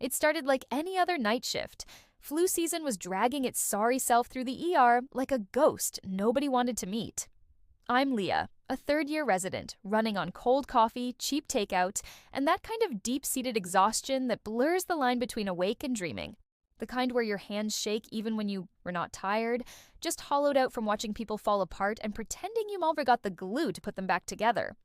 It started like any other night shift. Flu season was dragging its sorry self through the ER like a ghost nobody wanted to meet. I'm Leah, a third-year resident, running on cold coffee, cheap takeout, and that kind of deep-seated exhaustion that blurs the line between awake and dreaming. The kind where your hands shake even when you were not tired, just hollowed out from watching people fall apart and pretending you never got the glue to put them back together.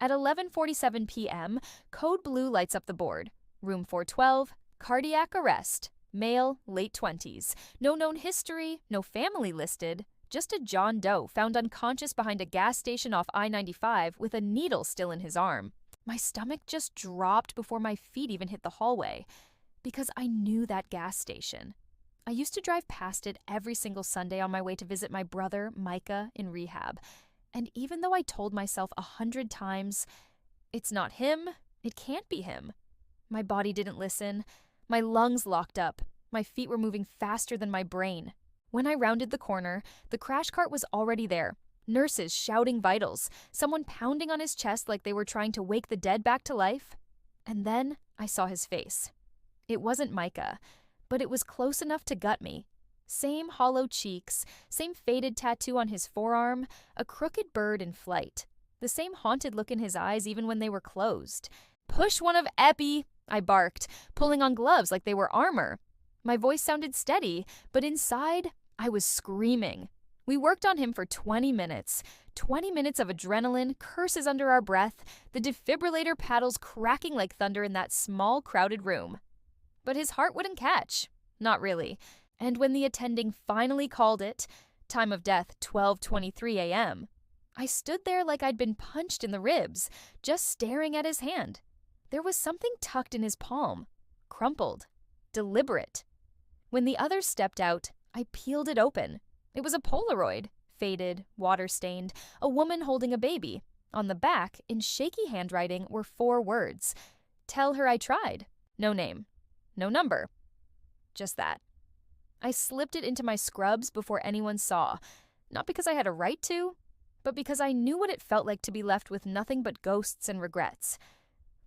At 11:47 p.m., code blue lights up the board. Room 412, cardiac arrest, male, late 20s, no known history, no family listed, just a John Doe found unconscious behind a gas station off I-95 with a needle still in his arm. My stomach just dropped before my feet even hit the hallway, because I knew that gas station. I used to drive past it every single Sunday on my way to visit my brother, Micah, in rehab. And even though I told myself 100 times, it's not him, it can't be him, my body didn't listen. My lungs locked up. My feet were moving faster than my brain. When I rounded the corner, the crash cart was already there. Nurses shouting vitals, someone pounding on his chest like they were trying to wake the dead back to life. And then I saw his face. It wasn't Micah, but it was close enough to gut me. Same hollow cheeks, same faded tattoo on his forearm, a crooked bird in flight. The same haunted look in his eyes even when they were closed. "Push one of Epi!" I barked, pulling on gloves like they were armor. My voice sounded steady, but inside, I was screaming. We worked on him for 20 minutes. 20 minutes of adrenaline, curses under our breath, the defibrillator paddles cracking like thunder in that small, crowded room. But his heart wouldn't catch. Not really. And when the attending finally called it, time of death 12:23 a.m., I stood there like I'd been punched in the ribs, just staring at his hand. There was something tucked in his palm, crumpled, deliberate. When the others stepped out, I peeled it open. It was a Polaroid, faded, water-stained, a woman holding a baby. On the back, in shaky handwriting, were 4 words. "Tell her I tried." No name. No number. Just that. I slipped it into my scrubs before anyone saw, not because I had a right to, but because I knew what it felt like to be left with nothing but ghosts and regrets.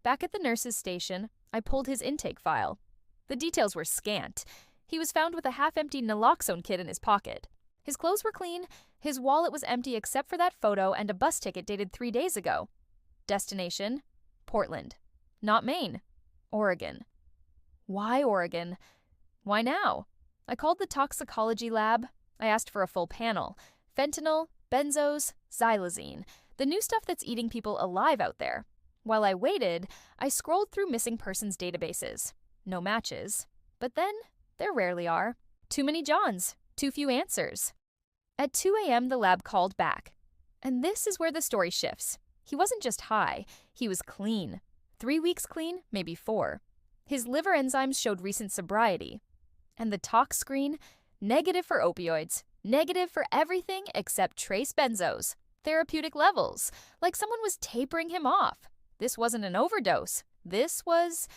Back at the nurse's station, I pulled his intake file. The details were scant. He was found with a half-empty naloxone kit in his pocket. His clothes were clean, his wallet was empty except for that photo and a bus ticket dated 3 days ago. Destination: Portland. Not Maine. Oregon. Why Oregon? Why now? I called the toxicology lab. I asked for a full panel. Fentanyl, benzos, xylazine. The new stuff that's eating people alive out there. While I waited, I scrolled through missing persons databases. No matches. But then, there rarely are. Too many Johns. Too few answers. At 2 a.m., the lab called back. And this is where the story shifts. He wasn't just high. He was clean. 3 weeks clean, maybe 4. His liver enzymes showed recent sobriety. And the tox screen? Negative for opioids. Negative for everything except trace benzos. Therapeutic levels. Like someone was tapering him off. This wasn't an overdose. This was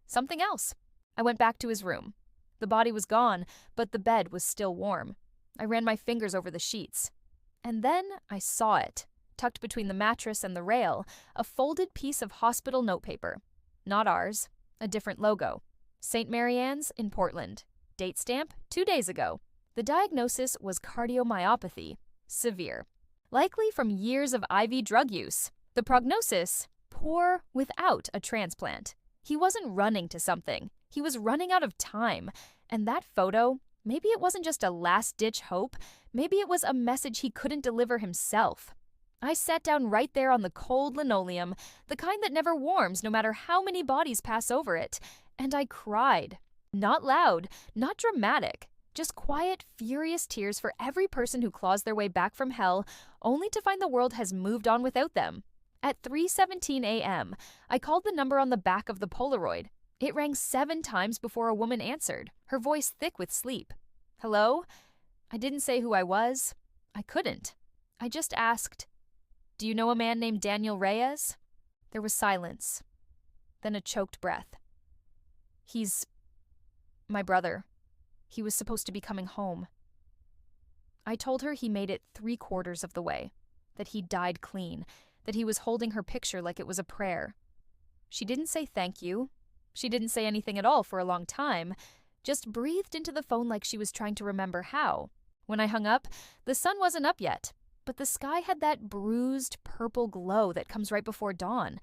something else. I went back to his room. The body was gone, but the bed was still warm. I ran my fingers over the sheets. And then I saw it, tucked between the mattress and the rail, a folded piece of hospital notepaper. Not ours, a different logo. St. Mary Ann's in Portland. Date stamp 2 days ago. The diagnosis was cardiomyopathy, severe. Likely from years of IV drug use. The prognosis: poor without a transplant. He wasn't running to something. He was running out of time. And that photo, maybe it wasn't just a last-ditch hope. Maybe it was a message he couldn't deliver himself. I sat down right there on the cold linoleum, the kind that never warms no matter how many bodies pass over it, and I cried. Not loud, not dramatic, just quiet, furious tears for every person who claws their way back from hell, only to find the world has moved on without them. At 3:17 a.m., I called the number on the back of the Polaroid. It rang 7 times before a woman answered, her voice thick with sleep. Hello? I didn't say who I was. I couldn't. I just asked, "Do you know a man named Daniel Reyes?" There was silence, then a choked breath. "He's my brother. He was supposed to be coming home." I told her he made it 3/4 of the way, that he died clean, that he was holding her picture like it was a prayer. She didn't say thank you. She didn't say anything at all for a long time, just breathed into the phone like she was trying to remember how. When I hung up, the sun wasn't up yet, but the sky had that bruised purple glow that comes right before dawn,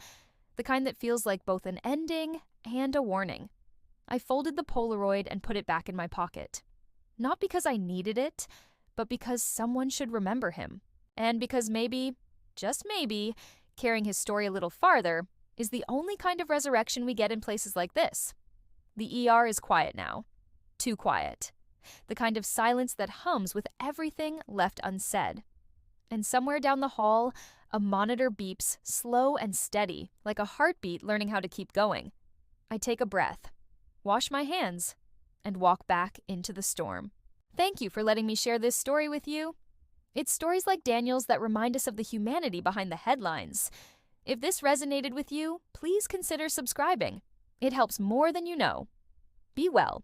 the kind that feels like both an ending and a warning. I folded the Polaroid and put it back in my pocket. Not because I needed it, but because someone should remember him. And because maybe, just maybe, carrying his story a little farther is the only kind of resurrection we get in places like this. The ER is quiet now. Too quiet. The kind of silence that hums with everything left unsaid. And somewhere down the hall, a monitor beeps, slow and steady, like a heartbeat learning how to keep going. I take a breath, wash my hands, and walk back into the storm. Thank you for letting me share this story with you. It's stories like Daniel's that remind us of the humanity behind the headlines. If this resonated with you, please consider subscribing. It helps more than you know. Be well.